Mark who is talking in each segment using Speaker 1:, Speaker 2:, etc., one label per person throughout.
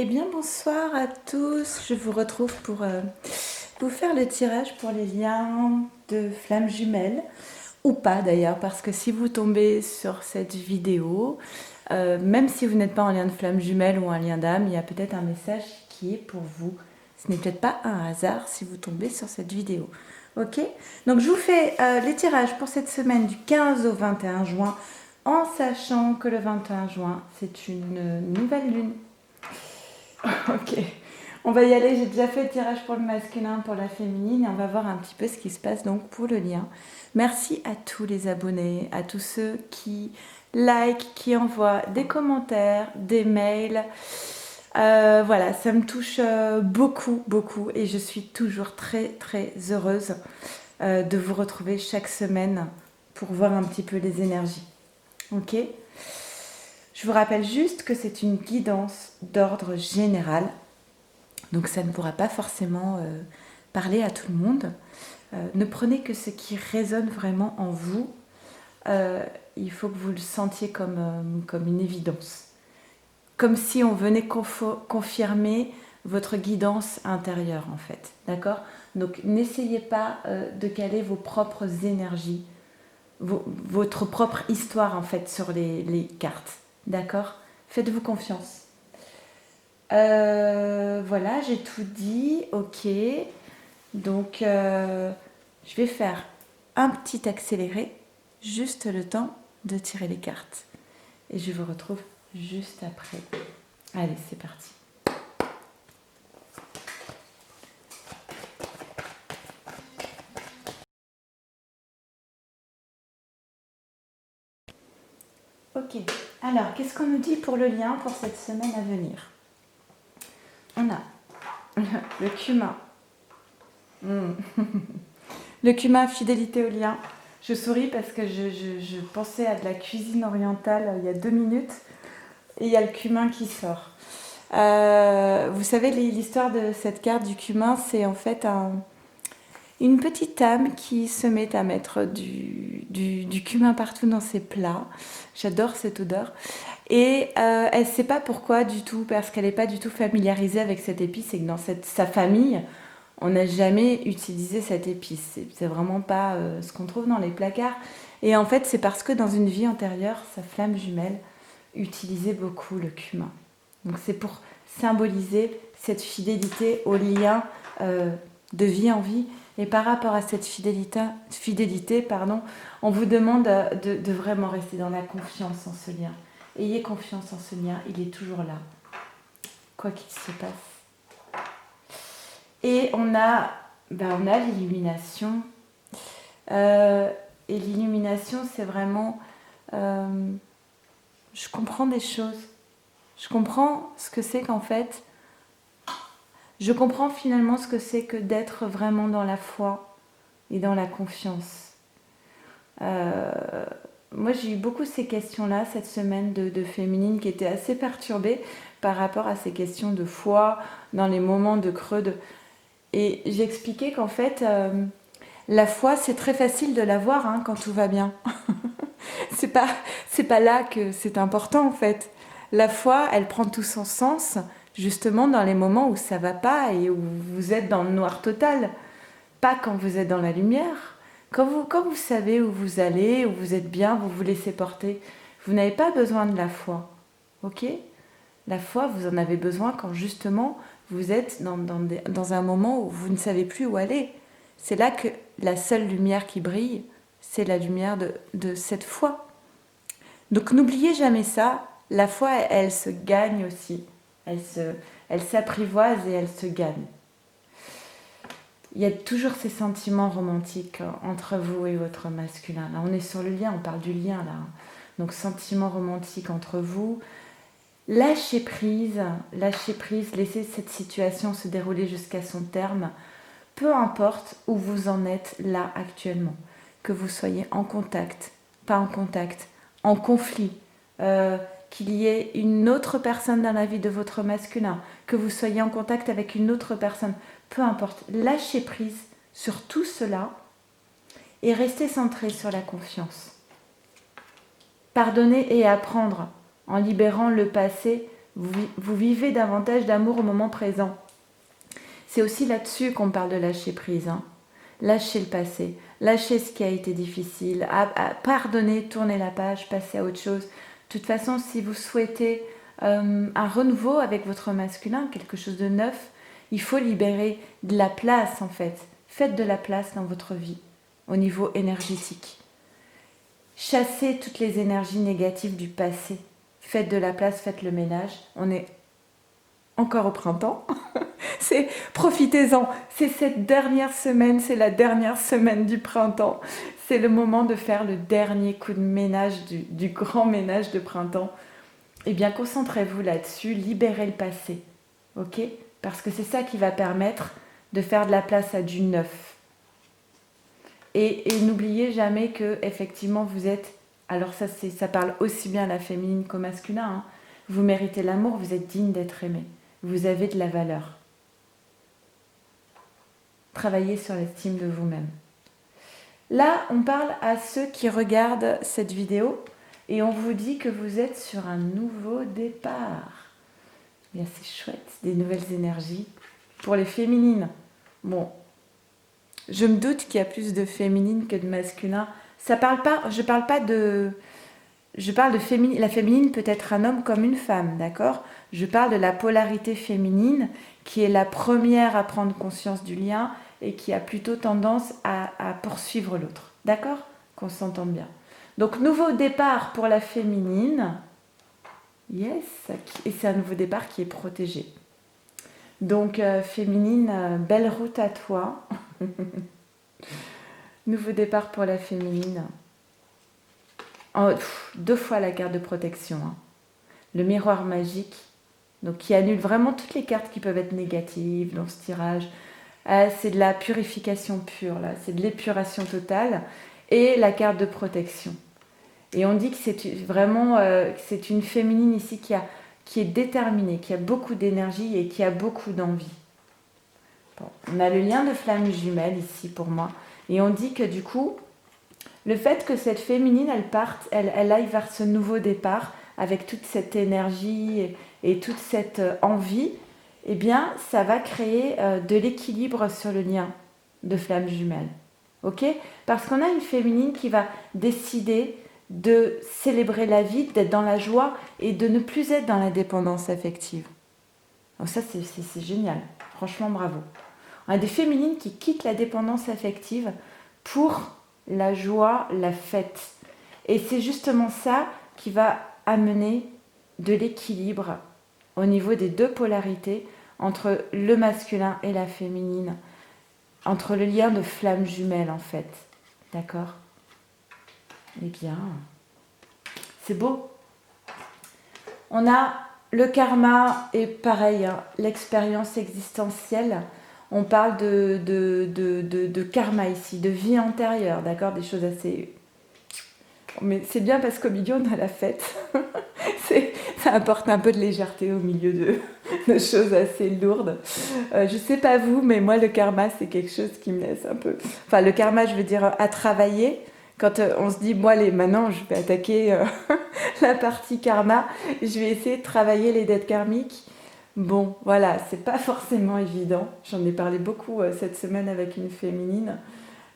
Speaker 1: Eh bien bonsoir à tous, je vous retrouve pour vous faire le tirage pour les liens de flammes jumelles, ou pas d'ailleurs, parce que si vous tombez sur cette vidéo, même si vous n'êtes pas en lien de flammes jumelles ou un lien d'âme, il y a peut-être un message qui est pour vous. Ce n'est peut-être pas un hasard si vous tombez sur cette vidéo. Ok? Donc je vous fais les tirages pour cette semaine du 15 au 21 juin, en sachant que le 21 juin, c'est une nouvelle lune. Ok, on va y aller. J'ai déjà fait le tirage pour le masculin, pour la féminine, et on va voir un petit peu ce qui se passe donc pour le lien. Merci à tous les abonnés, à tous ceux qui like, qui envoient des commentaires, des mails. Voilà, ça me touche beaucoup, beaucoup, et je suis toujours très, très heureuse de vous retrouver chaque semaine pour voir un petit peu les énergies. Ok ? Je vous rappelle juste que c'est une guidance d'ordre général. Donc ça ne pourra pas forcément parler à tout le monde. Ne prenez que ce qui résonne vraiment en vous. Il faut que vous le sentiez comme une évidence. Comme si on venait confirmer votre guidance intérieure en fait. D'accord ? Donc n'essayez pas de caler vos propres énergies, votre propre histoire en fait sur les cartes. D'accord ? Faites-vous confiance. Voilà, j'ai tout dit, ok. Donc, je vais faire un petit accéléré, juste le temps de tirer les cartes. Et je vous retrouve juste après. Allez, c'est parti. Ok, alors, qu'est-ce qu'on nous dit pour le lien pour cette semaine à venir? On a le cumin. Le cumin, fidélité au lien. Je souris parce que je pensais à de la cuisine orientale il y a 2 minutes et il y a le cumin qui sort. Vous savez, l'histoire de cette carte du cumin, c'est en fait une petite âme qui se met à mettre du cumin partout dans ses plats. J'adore cette odeur. Et elle ne sait pas pourquoi du tout, parce qu'elle n'est pas du tout familiarisée avec cette épice et que dans sa famille, on n'a jamais utilisé cette épice. C'est vraiment pas ce qu'on trouve dans les placards. Et en fait, c'est parce que dans une vie antérieure, sa flamme jumelle utilisait beaucoup le cumin. Donc c'est pour symboliser cette fidélité au lien de vie en vie. Et par rapport à cette fidélité, on vous demande de vraiment rester dans la confiance en ce lien. Ayez confiance en ce lien, il est toujours là, quoi qu'il se passe. Et on a l'illumination. Et l'illumination, c'est vraiment... je comprends des choses. Je comprends ce que c'est qu'en fait... Je comprends finalement ce que c'est que d'être vraiment dans la foi et dans la confiance. Moi, j'ai eu beaucoup ces questions-là cette semaine de féminine qui étaient assez perturbées par rapport à ces questions de foi dans les moments de creux. Et j'expliquais qu'en fait, la foi, c'est très facile de l'avoir quand tout va bien. c'est pas là que c'est important en fait. La foi, elle prend tout son sens justement dans les moments où ça va pas et où vous êtes dans le noir total. Pas quand vous êtes dans la lumière. Quand vous savez où vous allez, où vous êtes bien, vous vous laissez porter. Vous n'avez pas besoin de la foi. Ok ? La foi, vous en avez besoin quand justement vous êtes dans un moment où vous ne savez plus où aller. C'est là que la seule lumière qui brille, c'est la lumière de cette foi. Donc n'oubliez jamais ça. La foi, elle se gagne aussi. Elle s'apprivoise et elle se gagne. Il y a toujours ces sentiments romantiques entre vous et votre masculin. Là, on est sur le lien, on parle du lien là. Donc sentiments romantiques entre vous. Lâchez prise, laissez cette situation se dérouler jusqu'à son terme. Peu importe où vous en êtes là actuellement. Que vous soyez en contact, pas en contact, en conflit, qu'il y ait une autre personne dans la vie de votre masculin, que vous soyez en contact avec une autre personne, peu importe, lâchez prise sur tout cela et restez centré sur la confiance. Pardonner et apprendre en libérant le passé Vous vivez davantage d'amour au moment présent. C'est aussi là-dessus qu'on parle de lâcher prise. Hein. Lâcher le passé, lâcher ce qui a été difficile, pardonner, tourner la page, passer à autre chose. De toute façon, si vous souhaitez un renouveau avec votre masculin, quelque chose de neuf, il faut libérer de la place en fait. Faites de la place dans votre vie, au niveau énergétique. Chassez toutes les énergies négatives du passé. Faites de la place, faites le ménage. On est encore au printemps. Profitez-en. C'est cette dernière semaine, c'est la dernière semaine du printemps. C'est le moment de faire le dernier coup de ménage, du grand ménage de printemps. Eh bien, concentrez-vous là-dessus, libérez le passé. Ok ? Parce que c'est ça qui va permettre de faire de la place à du neuf. Et n'oubliez jamais que effectivement vous êtes, alors ça parle aussi bien à la féminine qu'au masculin, hein. Vous méritez l'amour, vous êtes digne d'être aimé, vous avez de la valeur. Travaillez sur l'estime de vous-même. Là, on parle à ceux qui regardent cette vidéo et on vous dit que vous êtes sur un nouveau départ. Bien, c'est chouette, des nouvelles énergies pour les féminines. Bon. Je me doute qu'il y a plus de féminine que de masculin. Je parle de féminine. La féminine peut être un homme comme une femme, d'accord ? Je parle de la polarité féminine qui est la première à prendre conscience du lien et qui a plutôt tendance à poursuivre l'autre. D'accord ? Qu'on s'entende bien. Donc, nouveau départ pour la féminine. Yes. Et c'est un nouveau départ qui est protégé. Donc, féminine, belle route à toi. Nouveau départ pour la féminine. 2 fois la carte de protection. Hein. Le miroir magique, donc qui annule vraiment toutes les cartes qui peuvent être négatives dans ce tirage. C'est de la purification pure, là. C'est de l'épuration totale. Et la carte de protection. Et on dit que c'est vraiment c'est une féminine ici qui est déterminée, qui a beaucoup d'énergie et qui a beaucoup d'envie. Bon, on a le lien de flamme jumelle ici pour moi. Et on dit que du coup, le fait que cette féminine, elle aille vers ce nouveau départ avec toute cette énergie et toute cette envie, eh bien, ça va créer de l'équilibre sur le lien de flamme jumelle. Ok ? Parce qu'on a une féminine qui va décider de célébrer la vie, d'être dans la joie et de ne plus être dans la dépendance affective. Donc ça, c'est génial. Franchement, bravo. On a des féminines qui quittent la dépendance affective pour la joie, la fête. Et c'est justement ça qui va amener de l'équilibre au niveau des 2 polarités entre le masculin et la féminine, entre le lien de flamme jumelle en fait. D'accord ? Eh bien, c'est beau. On a le karma et pareil, hein, l'expérience existentielle. On parle de karma ici, de vie antérieure, d'accord ? Des choses assez... Mais c'est bien parce qu'au milieu, on a la fête. Ça apporte un peu de légèreté au milieu de choses assez lourdes. Je sais pas vous, mais moi, le karma, c'est quelque chose qui me laisse un peu... Enfin, le karma, je veux dire, à travailler. Quand on se dit, moi, maintenant, je vais attaquer la partie karma, je vais essayer de travailler les dettes karmiques. Bon, voilà, c'est pas forcément évident. J'en ai parlé beaucoup cette semaine avec une féminine.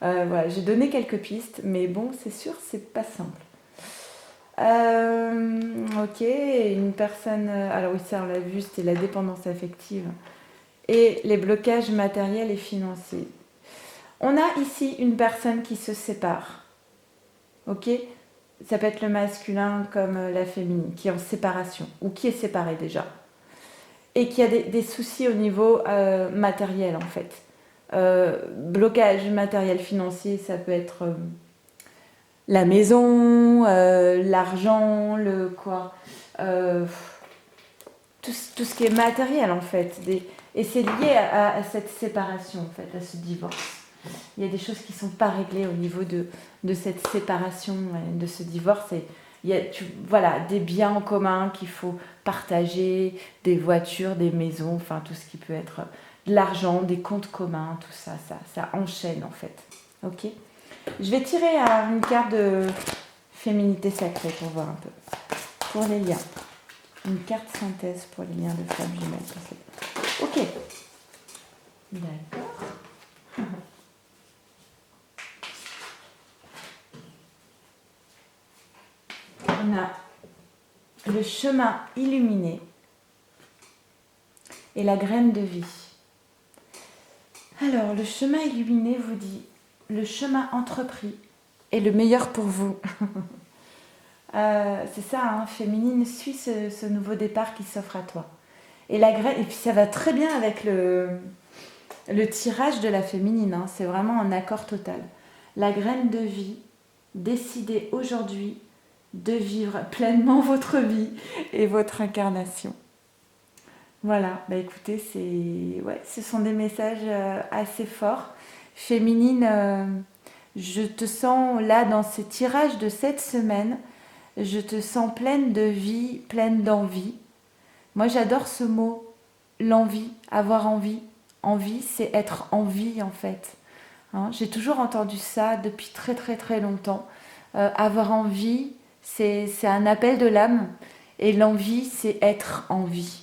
Speaker 1: Voilà, j'ai donné quelques pistes, mais bon, c'est sûr, c'est pas simple. Ok, une personne... alors oui, ça, on l'a vu, c'était la dépendance affective. Et les blocages matériels et financiers. On a ici une personne qui se sépare. Ok ? Ça peut être le masculin comme la féminine, qui est en séparation, ou qui est séparé déjà. Et qui a des soucis au niveau matériel en fait. Blocage matériel financier, ça peut être la maison, l'argent, tout ce qui est matériel en fait. Et c'est lié à cette séparation en fait, à ce divorce. Il y a des choses qui ne sont pas réglées au niveau de cette séparation, de ce divorce. Et il y a des biens en commun qu'il faut partager, des voitures, des maisons, enfin tout ce qui peut être de l'argent, des comptes communs, tout ça, ça enchaîne en fait. Ok ? Je vais tirer une carte de féminité sacrée pour voir un peu. Pour les liens. une carte synthèse pour les liens de flammes jumelles. Ok. D'accord. On a le chemin illuminé et la graine de vie. Alors, le chemin illuminé vous dit, le chemin entrepris est le meilleur pour vous. C'est ça, hein, féminine, suis ce nouveau départ qui s'offre à toi. Et la graine, et puis ça va très bien avec le tirage de la féminine, hein, c'est vraiment un accord total. La graine de vie, décidez aujourd'hui de vivre pleinement votre vie et votre incarnation. Voilà, bah écoutez, ce sont des messages assez forts. Féminine, je te sens là dans ces tirages de cette semaine, je te sens pleine de vie, pleine d'envie. Moi j'adore ce mot, l'envie, avoir envie. Envie, c'est être en vie en fait. Hein, j'ai toujours entendu ça depuis très très très longtemps. Avoir envie, c'est un appel de l'âme et l'envie, c'est être en vie.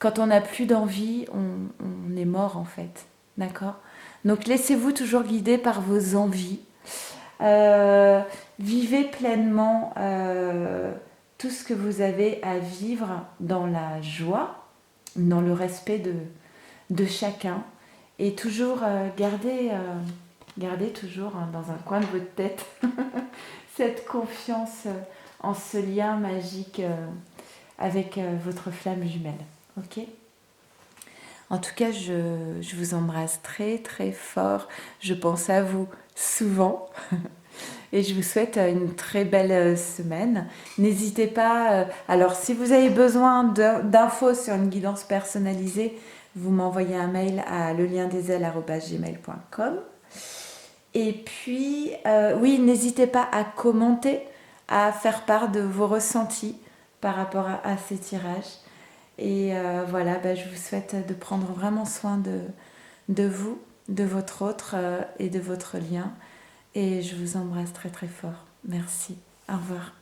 Speaker 1: Quand on n'a plus d'envie, on est mort en fait. D'accord ? Donc laissez-vous toujours guider par vos envies. Vivez pleinement tout ce que vous avez à vivre dans la joie, dans le respect de chacun. Et toujours gardez toujours dans un coin de votre tête cette confiance en ce lien magique avec votre flamme jumelle. Ok ? En tout cas, je vous embrasse très très fort. Je pense à vous souvent. Et je vous souhaite une très belle semaine. N'hésitez pas, alors si vous avez besoin d'infos sur une guidance personnalisée, vous m'envoyez un mail à leliendesailes@gmail.com. Et puis, oui, n'hésitez pas à commenter, à faire part de vos ressentis par rapport à ces tirages. Et voilà, je vous souhaite de prendre vraiment soin de vous, de votre autre et de votre lien. Et je vous embrasse très très fort. Merci. Au revoir.